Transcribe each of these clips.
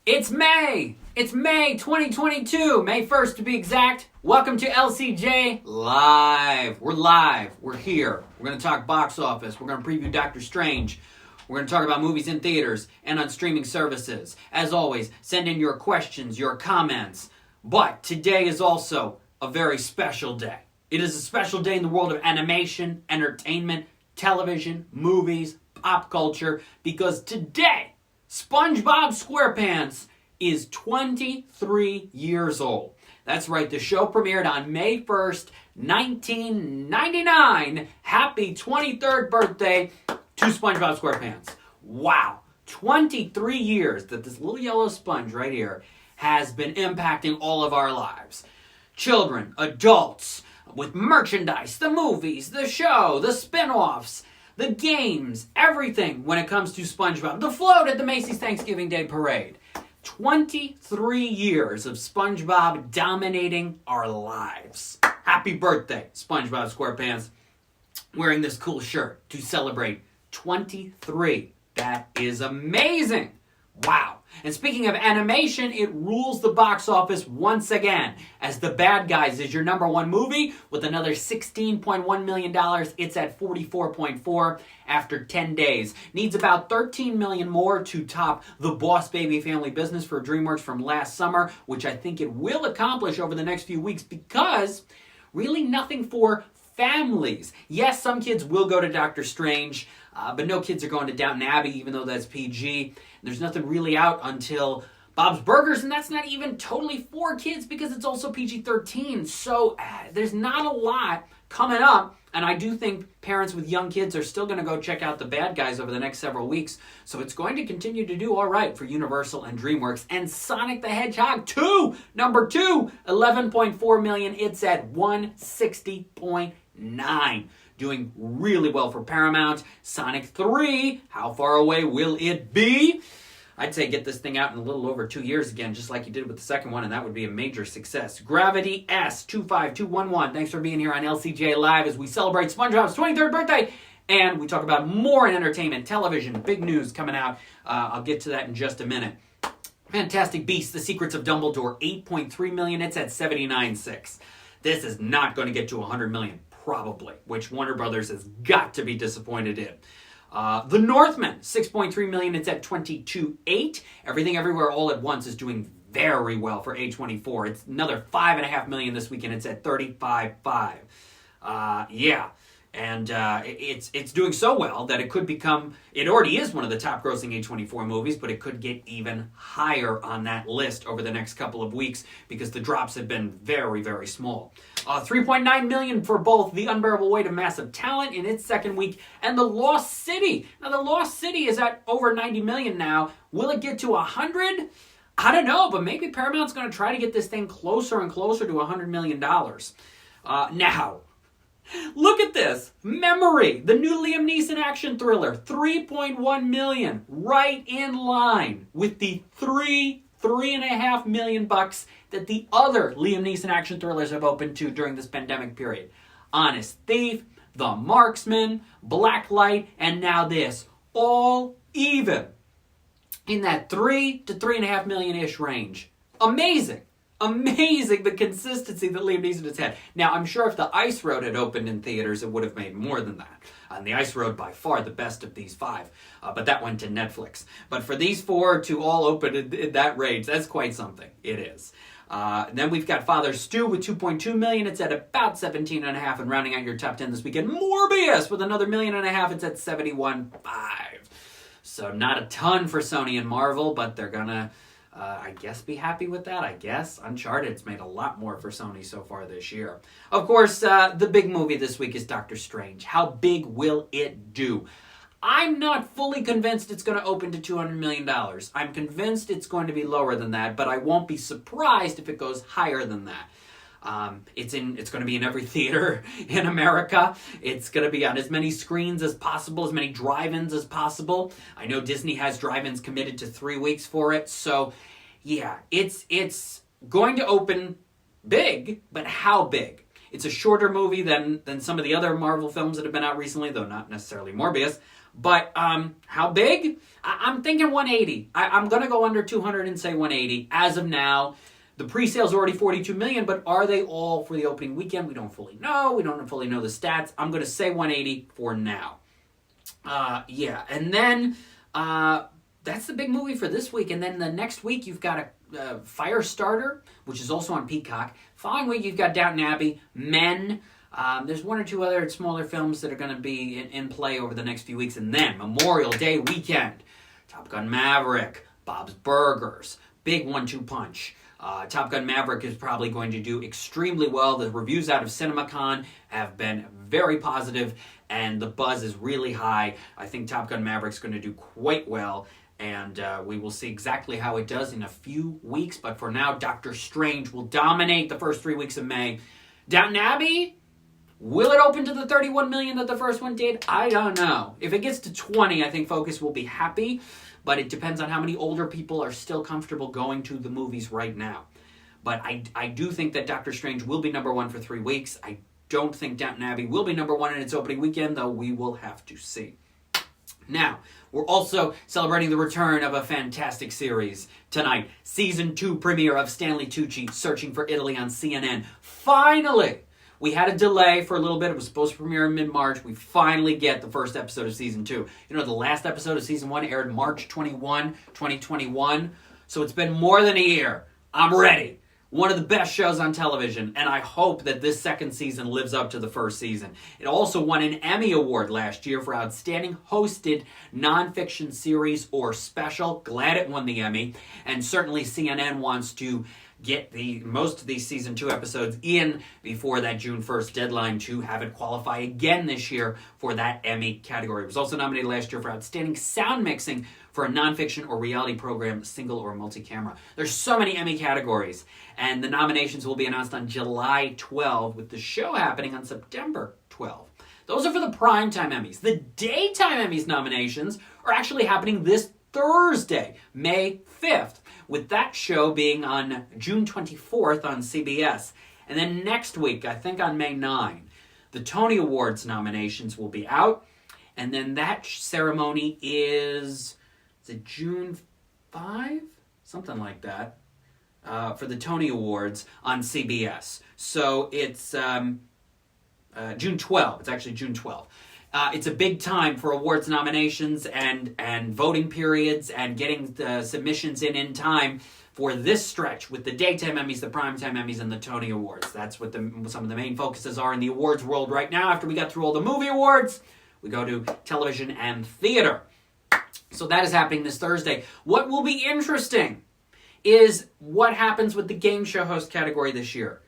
It's May! It's May 2022, May 1st to be exact. Welcome to LCJ Live. We're live. We're here. We're going to talk box office. We're going to preview Doctor Strange. We're going to talk about movies in theaters and on streaming services. As always, send in your questions, your comments. But today is also a very special day. It is a special day in the world of animation, entertainment, television, movies, pop culture, because today, Spongebob Squarepants is 23 years old. That's right, the show premiered on May 1st, 1999. Happy 23rd birthday to Spongebob Squarepants. Wow, 23 years that this little yellow sponge right here has been impacting all of our lives. Children, adults, with merchandise, the movies, the show, the spin-offs, the games, everything when it comes to SpongeBob. The float at the Macy's Thanksgiving Day Parade. 23 years of SpongeBob dominating our lives. Happy birthday, SpongeBob Squarepants. Wearing this cool shirt to celebrate 23. That is amazing. Wow. And speaking of animation, it rules the box office once again, as The Bad Guys is your number one movie with another $16.1 million. It's at 44.4 after 10 days. Needs about 13 million more to top The Boss Baby Family Business for DreamWorks from last summer, which I think it will accomplish over the next few weeks because really nothing for families. Yes, some kids will go to Doctor Strange, but no kids are going to Downton Abbey, even though that's PG. There's nothing really out until Bob's Burgers, and that's not even totally for kids because it's also PG-13. So there's not a lot coming up, and I do think parents with young kids are still going to go check out The Bad Guys over the next several weeks. So it's going to continue to do all right for Universal and DreamWorks. And Sonic the Hedgehog 2, number 2, 11.4 million. It's at 160.9. Doing really well for Paramount. Sonic 3, how far away will it be? I'd say get this thing out in a little over 2 years again, just like you did with the second one, and that would be a major success. Gravity S 25211. Thanks for being here on LCJ Live as we celebrate SpongeBob's 23rd birthday, and we talk about more in entertainment, television, big news coming out. I'll get to that in just a minute. Fantastic Beasts: The Secrets of Dumbledore, 8.3 million. It's at 79.6. This is not going to get to 100 million. Probably, which Warner Brothers has got to be disappointed in. The Northman, 6.3 million, it's at 22.8. Everything Everywhere All at Once is doing very well for A24. It's another 5.5 million this weekend, it's at 35.5. And it's doing so well that it could become, it already is one of the top grossing A24 movies, but it could get even higher on that list over the next couple of weeks because the drops have been very, very small. 3.9 million for both The Unbearable Weight of Massive Talent in its second week and The Lost City. Now, The Lost City is at over 90 million now. Will it get to 100? I don't know, but maybe Paramount's going to try to get this thing closer and closer to $100 million. Now, look at this. Memory, the new Liam Neeson action thriller, 3.1 million, right in line with the 3.5 million bucks that the other Liam Neeson action thrillers have opened to during this pandemic period. Honest Thief, The Marksman, Blacklight, and now this. All even in that 3 to 3.5 million-ish range. Amazing. Amazing the consistency that Liam Neeson has had. Now, I'm sure if The Ice Road had opened in theaters, it would have made more than that. And The Ice Road, by far the best of these 5. But that went to Netflix. But for these 4 to all open in that range, that's quite something. It is. Then we've got Father Stu with 2.2 million. It's at about 17.5. And rounding out your top 10 this weekend, Morbius with another 1.5 million. It's at 71.5. So not a ton for Sony and Marvel, but they're going to... I guess be happy with that, I guess. Uncharted's made a lot more for Sony so far this year. Of course, the big movie this week is Doctor Strange. How big will it do? I'm not fully convinced it's going to open to $200 million. I'm convinced it's going to be lower than that, but I won't be surprised if it goes higher than that. It's going to be in every theater in America. It's going to be on as many screens as possible, as many drive-ins as possible. I know Disney has drive-ins committed to 3 weeks for it. So, yeah, it's going to open big, but how big? It's a shorter movie than some of the other Marvel films that have been out recently, though not necessarily Morbius. But how big? I'm thinking 180. I'm going to go under 200 and say 180. As of now, the pre-sales are already 42 million, but are they all for the opening weekend? We don't fully know. We don't fully know the stats. I'm going to say 180 for now. And then that's the big movie for this week. And then the next week, you've got a Firestarter, which is also on Peacock. Following week, you've got Downton Abbey, Men. There's one or two other smaller films that are going to be in play over the next few weeks. And then Memorial Day weekend, Top Gun Maverick, Bob's Burgers, big 1-2 punch. Top Gun Maverick is probably going to do extremely well. The reviews out of CinemaCon have been very positive, and the buzz is really high. I think Top Gun Maverick's going to do quite well, and we will see exactly how it does in a few weeks. But for now, Doctor Strange will dominate the first 3 weeks of May. Downton Abbey, will it open to the 31 million that the first one did? I don't know. If it gets to 20, I think Focus will be happy. But it depends on how many older people are still comfortable going to the movies right now. But I do think that Doctor Strange will be number one for 3 weeks. I don't think Downton Abbey will be number one in its opening weekend, though we will have to see. Now, we're also celebrating the return of a fantastic series tonight. Season 2 premiere of Stanley Tucci, Searching for Italy on CNN. Finally! We had a delay for a little bit. It was supposed to premiere in mid-March. We finally get the first episode of Season 2. You know, the last episode of Season 1 aired March 21, 2021. So it's been more than a year. I'm ready. One of the best shows on television. And I hope that this second season lives up to the first season. It also won an Emmy Award last year for Outstanding Hosted Nonfiction Series or Special. Glad it won the Emmy. And certainly CNN wants to get most of these Season 2 episodes in before that June 1st deadline to have it qualify again this year for that Emmy category. It was also nominated last year for Outstanding Sound Mixing for a nonfiction or reality program, single or multi-camera. There's so many Emmy categories, and the nominations will be announced on July 12, with the show happening on September 12. Those are for the primetime Emmys. The daytime Emmys nominations are actually happening this Thursday, May 5th. With that show being on June 24th on CBS. And then next week, I think on May 9, the Tony Awards nominations will be out. And then that ceremony is it June 5? Something like that. For the Tony Awards on CBS. So it's June 12. It's actually June 12th. It's a big time for awards nominations and voting periods and getting the submissions in time for this stretch with the daytime Emmys, the primetime Emmys, and the Tony Awards. That's what some of the main focuses are in the awards world right now. After we got through all the movie awards, we go to television and theater. So that is happening this Thursday. What will be interesting is what happens with the game show host category this year.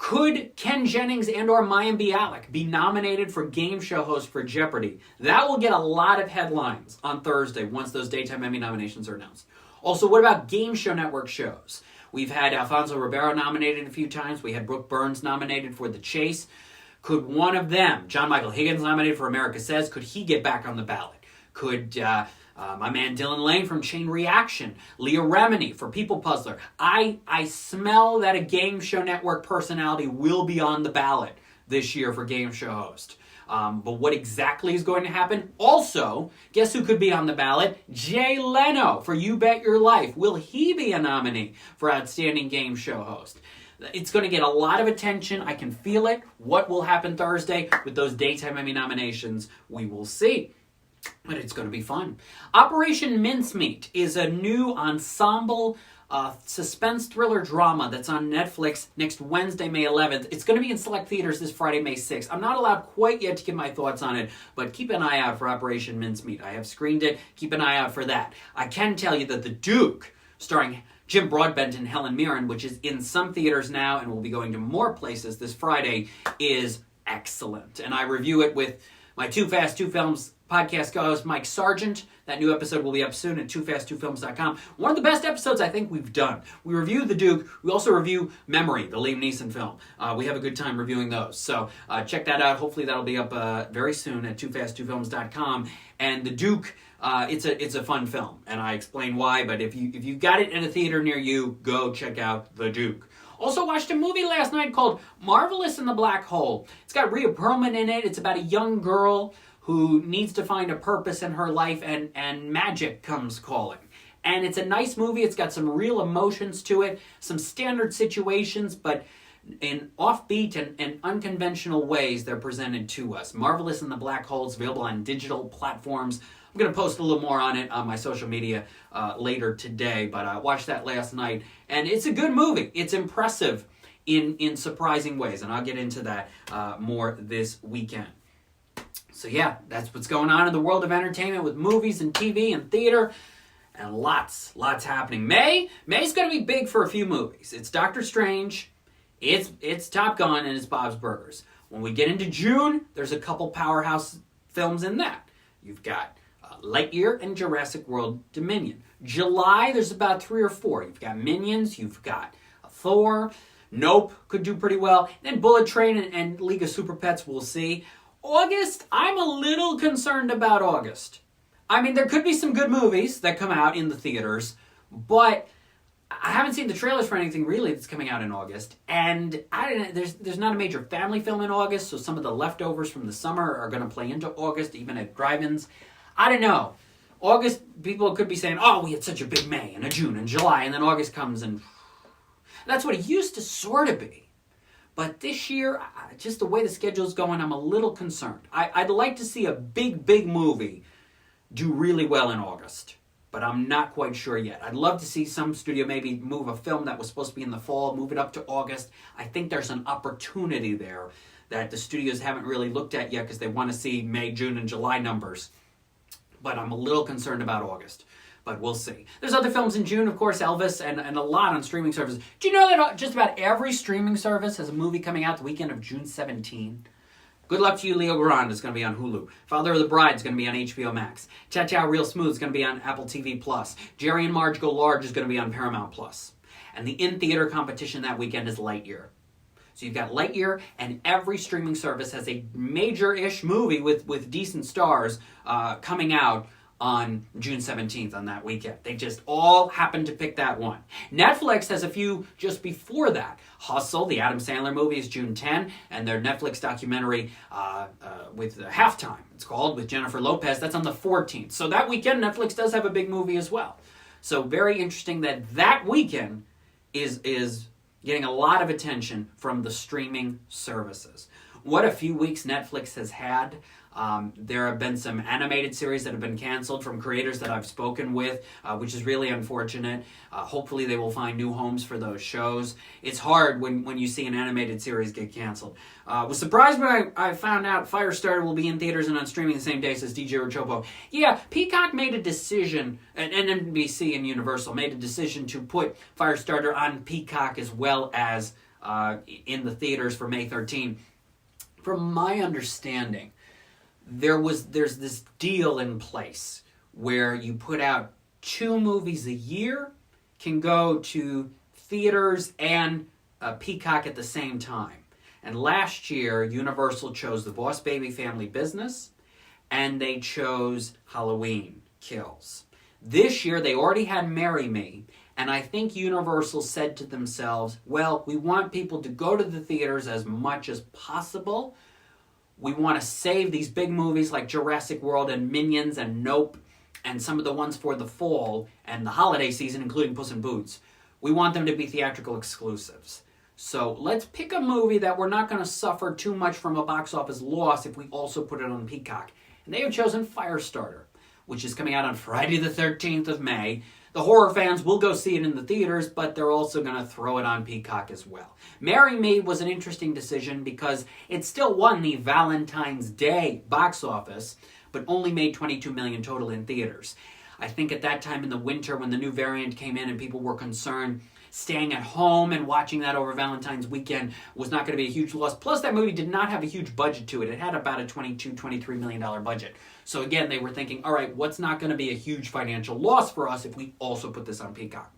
Could Ken Jennings and or Mayim Bialik be nominated for game show host for Jeopardy? That will get a lot of headlines on Thursday once those daytime Emmy nominations are announced. Also, what about game show network shows? We've had Alfonso Ribeiro nominated a few times. We had Brooke Burns nominated for The Chase. Could one of them, John Michael Higgins nominated for America Says, could he get back on the ballot? Could my man Dylan Lane from Chain Reaction, Leah Remini for People Puzzler. I smell that a game show network personality will be on the ballot this year for game show host. But what exactly is going to happen? Also, guess who could be on the ballot? Jay Leno for You Bet Your Life. Will he be a nominee for Outstanding Game Show Host? It's going to get a lot of attention. I can feel it. What will happen Thursday with those daytime Emmy nominations? We will see. But it's going to be fun. Operation Mincemeat is a new ensemble suspense thriller drama that's on Netflix next Wednesday, May 11th. It's going to be in select theaters this Friday, May 6th. I'm not allowed quite yet to give my thoughts on it, but keep an eye out for Operation Mincemeat. I have screened it. Keep an eye out for that. I can tell you that The Duke, starring Jim Broadbent and Helen Mirren, which is in some theaters now and will be going to more places this Friday, is excellent. And I review it with my Too Fast, Two Films podcast co-host Mike Sargent. That new episode will be up soon at toofast2films.com. One of the best episodes I think we've done. We review The Duke. We also review Memory, the Liam Neeson film. We have a good time reviewing those. So check that out. Hopefully that'll be up very soon at toofast2films.com. And The Duke, it's a fun film, and I explain why. But if you got it in a theater near you, go check out The Duke. Also watched a movie last night called Marvelous in the Black Hole. It's got Rhea Perlman in it. It's about a young girl who needs to find a purpose in her life, and magic comes calling. And it's a nice movie. It's got some real emotions to it, some standard situations, but in offbeat and unconventional ways they're presented to us. Marvelous in the Black Holes, available on digital platforms. I'm going to post a little more on it on my social media later today, but I watched that last night, and it's a good movie. It's impressive in surprising ways, and I'll get into that more this weekend. So yeah, that's what's going on in the world of entertainment with movies and TV and theater, and lots happening. May's going to be big for a few movies. It's Doctor Strange, it's Top Gun, and it's Bob's Burgers. When we get into June, there's a couple powerhouse films in that. You've got Lightyear and Jurassic World Dominion. July, there's about 3 or 4. You've got Minions, you've got Thor, Nope could do pretty well, then Bullet Train and League of Super Pets, we'll see. August, I'm a little concerned about August. I mean, there could be some good movies that come out in the theaters, but I haven't seen the trailers for anything really that's coming out in August, and there's not a major family film in August, so some of the leftovers from the summer are going to play into August, even at drive-ins. I don't know. August, people could be saying, oh, we had such a big May and a June and July, and then August comes, and that's what it used to sort of be. But this year, just the way the schedule's going, I'm a little concerned. I'd like to see a big movie do really well in August, but I'm not quite sure yet. I'd love to see some studio maybe move a film that was supposed to be in the fall, move it up to August. I think there's an opportunity there that the studios haven't really looked at yet because they want to see May, June, and July numbers. But I'm a little concerned about August. But we'll see. There's other films in June, of course, Elvis, and a lot on streaming services. Do you know that just about every streaming service has a movie coming out the weekend of June 17? Good luck to you, Leo Grande is going to be on Hulu. Father of the Bride is going to be on HBO Max. Cha Cha Real Smooth is going to be on Apple TV+. Jerry and Marge Go Large is going to be on Paramount+. And the in-theater competition that weekend is Lightyear. So you've got Lightyear, and every streaming service has a major-ish movie with decent stars coming out on June 17th on that weekend. They just all happen to pick that one. Netflix has a few just before that. Hustle, the Adam Sandler movie, is June 10, and their Netflix documentary with Halftime, it's called, with Jennifer Lopez, that's on the 14th. So that weekend, Netflix does have a big movie as well. So very interesting that weekend is getting a lot of attention from the streaming services. What a few weeks Netflix has had. There have been some animated series that have been canceled from creators that I've spoken with, which is really unfortunate. Hopefully they will find new homes for those shows. It's hard when you see an animated series get canceled. Was surprised when I found out Firestarter will be in theaters and on streaming the same days as DJ Rochopo. Yeah, Peacock made a decision, and NBC and Universal made a decision to put Firestarter on Peacock as well as in the theaters for May 13. From my understanding, there's this deal in place where you put out 2 movies a year, can go to theaters and Peacock at the same time. And last year, Universal chose The Boss Baby Family Business, and they chose Halloween Kills. This year, they already had Marry Me, and I think Universal said to themselves, well, we want people to go to the theaters as much as possible. We want to save these big movies like Jurassic World and Minions and Nope and some of the ones for the fall and the holiday season, including Puss in Boots. We want them to be theatrical exclusives. So let's pick a movie that we're not going to suffer too much from a box office loss if we also put it on Peacock. And they have chosen Firestarter, which is coming out on Friday the 13th of May. The horror fans will go see it in the theaters, but they're also going to throw it on Peacock as well. Marry Me was an interesting decision because it still won the Valentine's Day box office, but only made $22 million total in theaters. I think at that time in the winter when the new variant came in and people were concerned, staying at home and watching that over Valentine's weekend was not going to be a huge loss. Plus, that movie did not have a huge budget to it. It had about a $23 million budget. So again, they were thinking, all right, what's not going to be a huge financial loss for us if we also put this on Peacock?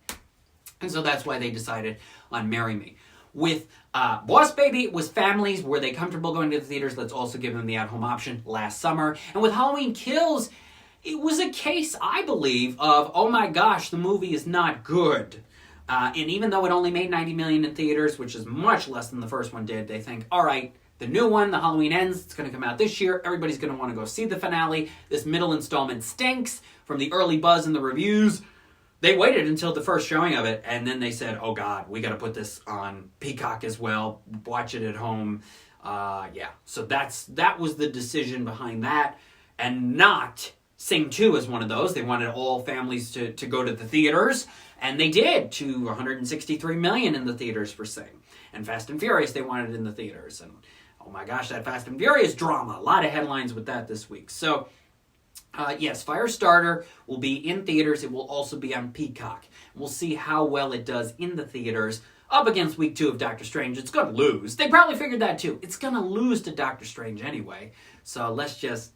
And so that's why they decided on Marry Me. With Boss Baby, it was families. Were they comfortable going to the theaters? Let's also give them the at-home option last summer. And with Halloween Kills, it was a case, I believe, of, oh my gosh, the movie is not good. And even though it only made $90 million in theaters, which is much less than the first one did, they think, all right, the new one, The Halloween Ends. It's going to come out this year. Everybody's going to want to go see the finale. This middle installment stinks from the early buzz and the reviews. They waited until the first showing of it, and then they said, oh God, we got to put this on Peacock as well. Watch it at home. So that was the decision behind that, and not Sing 2 as one of those. They wanted all families to go to the theaters, and they did, to $163 million in the theaters for Sing. And Fast and Furious, they wanted in the theaters. And oh my gosh, that Fast and Furious drama. A lot of headlines with that this week. So, yes, Firestarter will be in theaters. It will also be on Peacock. We'll see how well it does in the theaters up against week 2 of Doctor Strange. It's going to lose. They probably figured that too. It's going to lose to Doctor Strange anyway. So let's just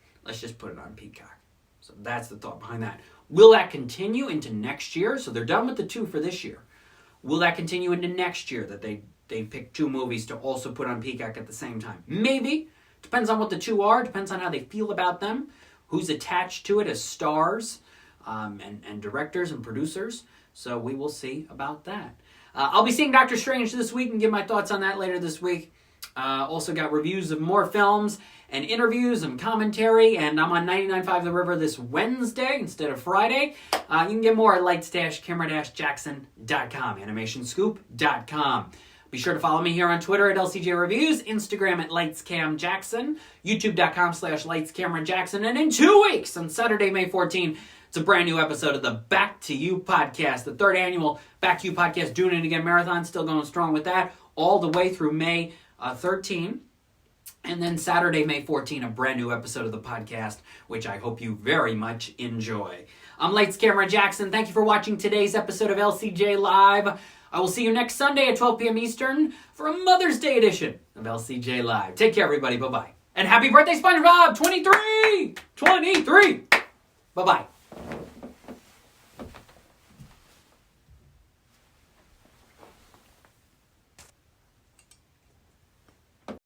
put it on Peacock. So that's the thought behind that. Will that continue into next year? So they're done with the 2 for this year. Will that continue into next year, that they pick 2 movies to also put on Peacock at the same time? Maybe. Depends on what the 2 are. Depends on how they feel about them. Who's attached to it as stars and directors and producers. So we will see about that. I'll be seeing Doctor Strange this week and give my thoughts on that later this week. Also got reviews of more films and interviews and commentary. And I'm on 99.5 The River this Wednesday instead of Friday. You can get more at lights-camera-jackson.com, animationscoop.com. Be sure to follow me here on Twitter at LCJ Reviews, Instagram at LightsCamJackson, YouTube.com/LightsCameraJackson, and in 2 weeks, on Saturday, May 14, it's a brand new episode of the Back to You podcast, the 3rd annual Back to You podcast, Doing It Again Marathon, still going strong with that, all the way through May 13. And then Saturday, May 14, a brand new episode of the podcast, which I hope you very much enjoy. I'm Lights Camera Jackson. Thank you for watching today's episode of LCJ Live. I will see you next Sunday at 12 p.m. Eastern for a Mother's Day edition of LCJ Live. Take care, everybody. Bye-bye. And happy birthday, Spongebob! 23! Bye-bye.